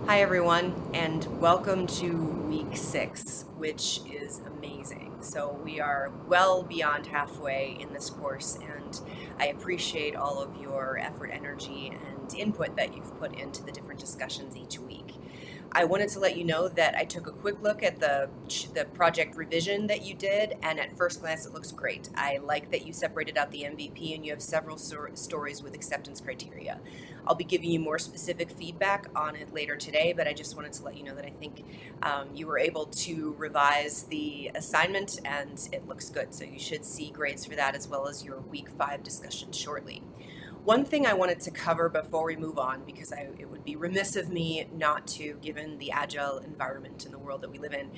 Hi, everyone, and welcome to week 6, which is amazing. So, we are well beyond halfway in this course, and I appreciate all of your effort, energy, and input that you've put into the different discussions each week. I wanted to let you know that I took a quick look at the project revision that you did, and at first glance, it looks great. I like that you separated out the MVP and you have several stories with acceptance criteria. I'll be giving you more specific feedback on it later today, but I just wanted to let you know that I think you were able to revise the assignment and it looks good. So you should see grades for that as well as your week 5 discussion shortly. One thing I wanted to cover before we move on, because it would be remiss of me not to, given the agile environment in the world that we live in,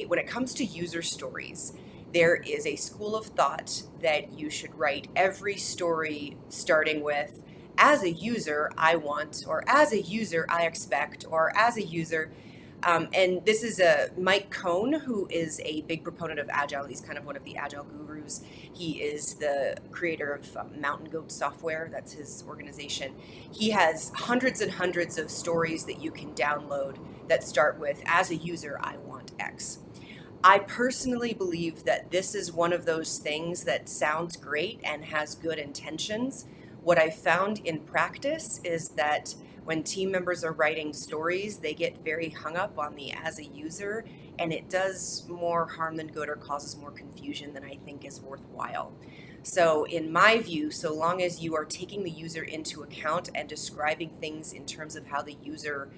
when it comes to user stories, there is a school of thought that you should write every story starting with, as a user, I want, or as a user, I expect, or as a user. And this is Mike Cohn, who is a big proponent of Agile. He's kind of one of the Agile gurus. He is the creator of Mountain Goat Software. That's his organization. He has hundreds and hundreds of stories that you can download that start with, as a user, I want X. I personally believe that this is one of those things that sounds great and has good intentions. What I found in practice is that when team members are writing stories, they get very hung up on the as a user, and it does more harm than good or causes more confusion than I think is worthwhile. So, in my view, so long as you are taking the user into account and describing things in terms of how the user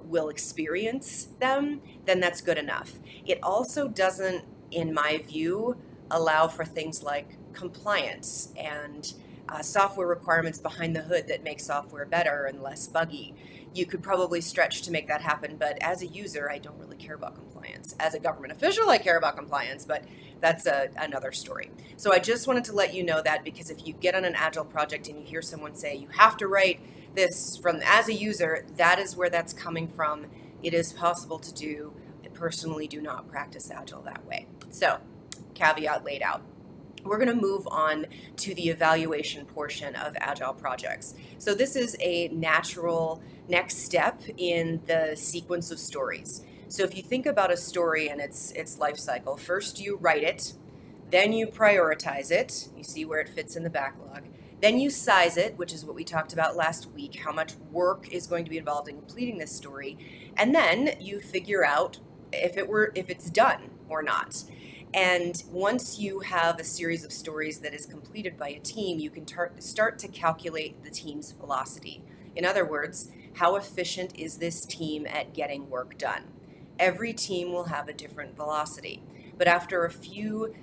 will experience them, then that's good enough. It also doesn't, in my view, allow for things like compliance and software requirements behind the hood that make software better and less buggy. You could probably stretch to make that happen, but as a user, I don't really care about compliance. As a government official, I care about compliance, but that's another story. So I just wanted to let you know that, because if you get on an Agile project and you hear someone say you have to write this from as a user, that is where that's coming from. It is possible to do. I personally do not practice Agile that way. So, caveat laid out. We're going to move on to the evaluation portion of Agile projects. So this is a natural next step in the sequence of stories. So if you think about a story and its life cycle, first you write it, then you prioritize it, you see where it fits in the backlog, then you size it, which is what we talked about last week, how much work is going to be involved in completing this story, and then you figure out if it's done or not. And once you have a series of stories that is completed by a team, you can start to calculate the team's velocity. In other words, how efficient is this team at getting work done? Every team will have a different velocity, but after the few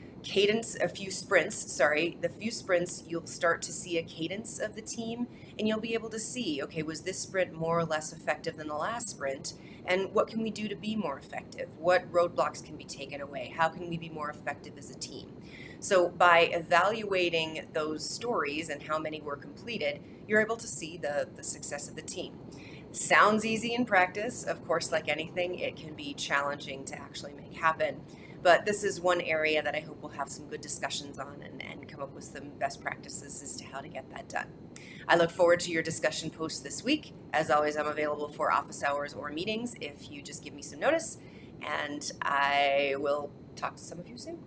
sprints, you'll start to see a cadence of the team, and you'll be able to see, okay, was this sprint more or less effective than the last sprint? And what can we do to be more effective? What roadblocks can be taken away? How can we be more effective as a team? So by evaluating those stories and how many were completed, you're able to see the success of the team. Sounds easy in practice. Of course, like anything, it can be challenging to actually make happen. But this is one area that I hope we'll have some good discussions on and come up with some best practices as to how to get that done. I look forward to your discussion posts this week. As always, I'm available for office hours or meetings if you just give me some notice, and I will talk to some of you soon.